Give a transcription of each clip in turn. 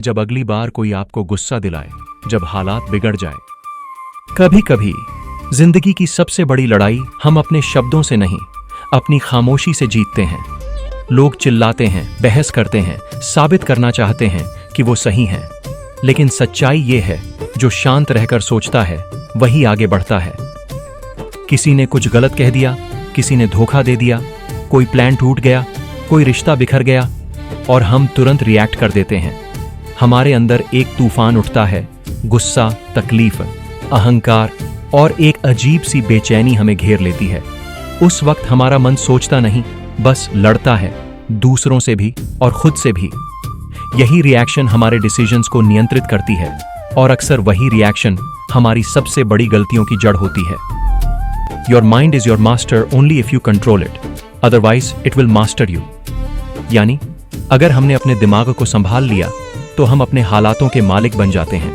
जब अगली बार कोई आपको गुस्सा दिलाए, जब हालात बिगड़ जाए। कभी कभी जिंदगी की सबसे बड़ी लड़ाई हम अपने शब्दों से नहीं, अपनी खामोशी से जीतते हैं। लोग चिल्लाते हैं, बहस करते हैं, साबित करना चाहते हैं कि वो सही हैं, लेकिन सच्चाई ये है, जो शांत रहकर सोचता है वही आगे बढ़ता है। किसी ने कुछ गलत कह दिया, किसी ने धोखा दे दिया, कोई प्लान टूट गया, कोई रिश्ता बिखर गया, और हम तुरंत रिएक्ट कर देते हैं। हमारे अंदर एक तूफान उठता है, गुस्सा, तकलीफ, अहंकार और एक अजीब सी बेचैनी हमें घेर लेती है। उस वक्त हमारा मन सोचता नहीं, बस लड़ता है, दूसरों से भी और खुद से भी। यही रिएक्शन हमारे डिसीजंस को नियंत्रित करती है, और अक्सर वही रिएक्शन हमारी सबसे बड़ी गलतियों की जड़ होती है। Your mind is your master only if you control it, otherwise it will master you. यानी अगर हमने अपने दिमाग को संभाल लिया तो हम अपने हालातों के मालिक बन जाते हैं,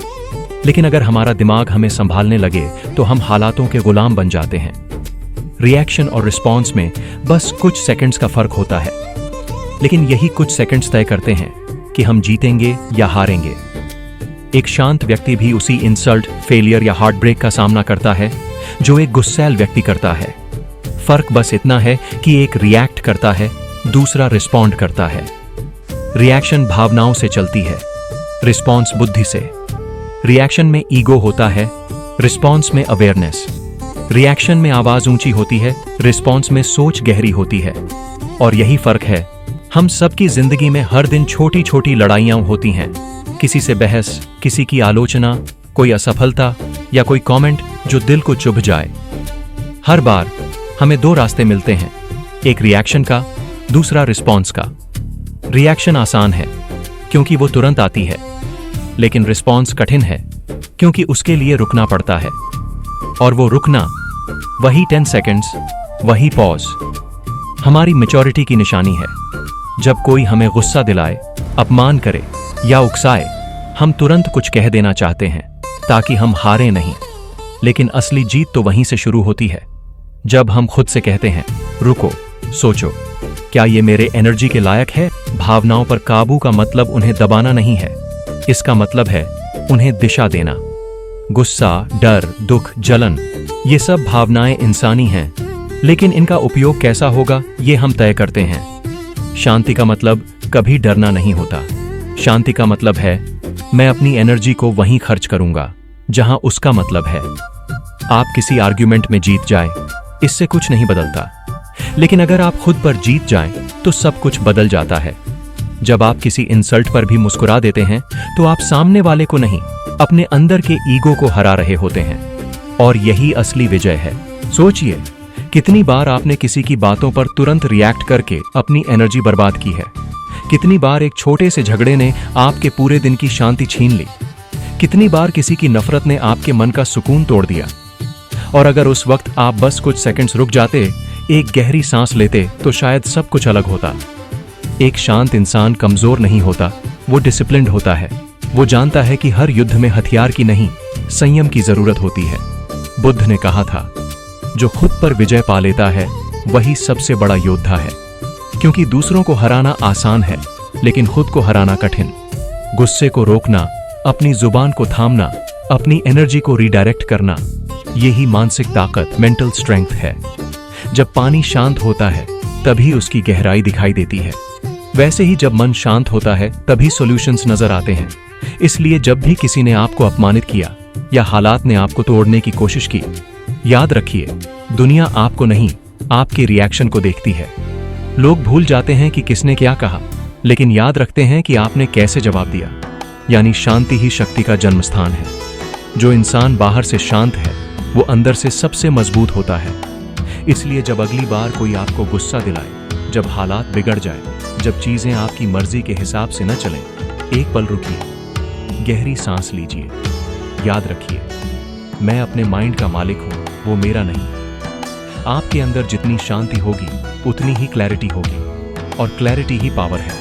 लेकिन अगर हमारा दिमाग हमें संभालने लगे तो हम हालातों के गुलाम बन जाते हैं। रिएक्शन और रिस्पॉन्स में बस कुछ सेकंड्स का फर्क होता है, लेकिन यही कुछ सेकंड्स तय करते हैं कि हम जीतेंगे या हारेंगे। एक शांत व्यक्ति भी उसी इंसल्ट, फेलियर या हार्ट ब्रेक का सामना करता है जो एक गुस्सैल व्यक्ति करता है। फर्क बस इतना है कि एक रिएक्ट करता है, दूसरा रिस्पॉन्ड करता है। रिएक्शन भावनाओं से चलती है, रिस्पॉन्स बुद्धि से। रिएक्शन में ईगो होता है, रिस्पॉन्स में अवेयरनेस। रिएक्शन में आवाज ऊंची होती है, रिस्पॉन्स में सोच गहरी होती है। और यही फर्क है। हम सबकी जिंदगी में हर दिन छोटी छोटी लड़ाइयां होती हैं। किसी से बहस, किसी की आलोचना, कोई असफलता या कोई कमेंट जो दिल को चुभ जाए। हर बार हमें दो रास्ते मिलते हैं, एक रिएक्शन का, दूसरा रिस्पॉन्स का। रिएक्शन आसान है क्योंकि वो तुरंत आती है, लेकिन रिस्पॉन्स कठिन है क्योंकि उसके लिए रुकना पड़ता है। और वो रुकना, वही 10 सेकंड्स, वही पॉज, हमारी मैच्योरिटी की निशानी है। जब कोई हमें गुस्सा दिलाए, अपमान करे या उकसाए, हम तुरंत कुछ कह देना चाहते हैं ताकि हम हारें नहीं, लेकिन असली जीत तो वहीं से शुरू होती है, जब हम खुद से कहते हैं, रुको, सोचो, क्या ये मेरे एनर्जी के लायक है? भावनाओं पर काबू का मतलब उन्हें दबाना नहीं है, इसका मतलब है उन्हें दिशा देना। गुस्सा, डर, दुख, जलन, ये सब भावनाएं इंसानी हैं, लेकिन इनका उपयोग कैसा होगा ये हम तय करते हैं। शांति का मतलब कभी डरना नहीं होता। शांति का मतलब है मैं अपनी एनर्जी को वहीं खर्च करूंगा जहां उसका मतलब है। आप किसी आर्ग्यूमेंट में जीत जाए, इससे कुछ नहीं बदलता, लेकिन अगर आप खुद पर जीत जाएं तो सब कुछ बदल जाता है। जब आप किसी इंसल्ट पर भी मुस्कुरा देते हैं तो आप सामने वाले को नहीं, अपने अंदर के ईगो को हरा रहे होते हैं, और यही असली विजय है। सोचिए, कितनी बार आपने किसी की बातों पर तुरंत रिएक्ट करके अपनी एनर्जी बर्बाद की है। कितनी बार एक छोटे से झगड़े ने आपके पूरे दिन की शांति छीन ली। कितनी बार किसी की नफरत ने आपके मन का सुकून तोड़ दिया। और अगर उस वक्त आप बस कुछ सेकंड्स रुक जाते, एक गहरी सांस लेते, तो शायद सब कुछ अलग होता। एक शांत इंसान कमजोर नहीं होता, वो डिसिप्लिन्ड होता है। वो जानता है कि हर युद्ध में हथियार की नहीं, संयम की जरूरत होती है। बुद्ध ने कहा था, जो खुद पर विजय पा लेता है वही सबसे बड़ा योद्धा है, क्योंकि दूसरों को हराना आसान है, लेकिन खुद को हराना कठिन। गुस्से को रोकना, अपनी जुबान को थामना, अपनी एनर्जी को रिडायरेक्ट करना, यही मानसिक ताकत, मेंटल स्ट्रेंथ है। जब पानी शांत होता है तभी उसकी गहराई दिखाई देती है। वैसे ही जब मन शांत होता है तभी सॉल्यूशंस नजर आते हैं। इसलिए जब भी किसी ने आपको अपमानित किया या हालात ने आपको तोड़ने की कोशिश की, याद रखिए, दुनिया आपको नहीं, आपके रिएक्शन को देखती है। लोग भूल जाते हैं कि किसने क्या कहा, लेकिन याद रखते हैं कि आपने कैसे जवाब दिया। यानी शांति ही शक्ति का जन्म स्थान है। जो इंसान बाहर से शांत है वो अंदर से सबसे मजबूत होता है। इसलिए जब अगली बार कोई आपको गुस्सा दिलाए, जब हालात बिगड़ जाए, जब चीजें आपकी मर्जी के हिसाब से न चलें, एक पल रुकिए, गहरी सांस लीजिए। याद रखिए, मैं अपने माइंड का मालिक हूं, वो मेरा नहीं। आपके अंदर जितनी शांति होगी उतनी ही क्लैरिटी होगी, और क्लैरिटी ही पावर है।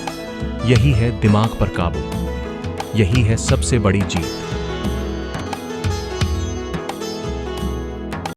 यही है दिमाग पर काबू, यही है सबसे बड़ी जीत।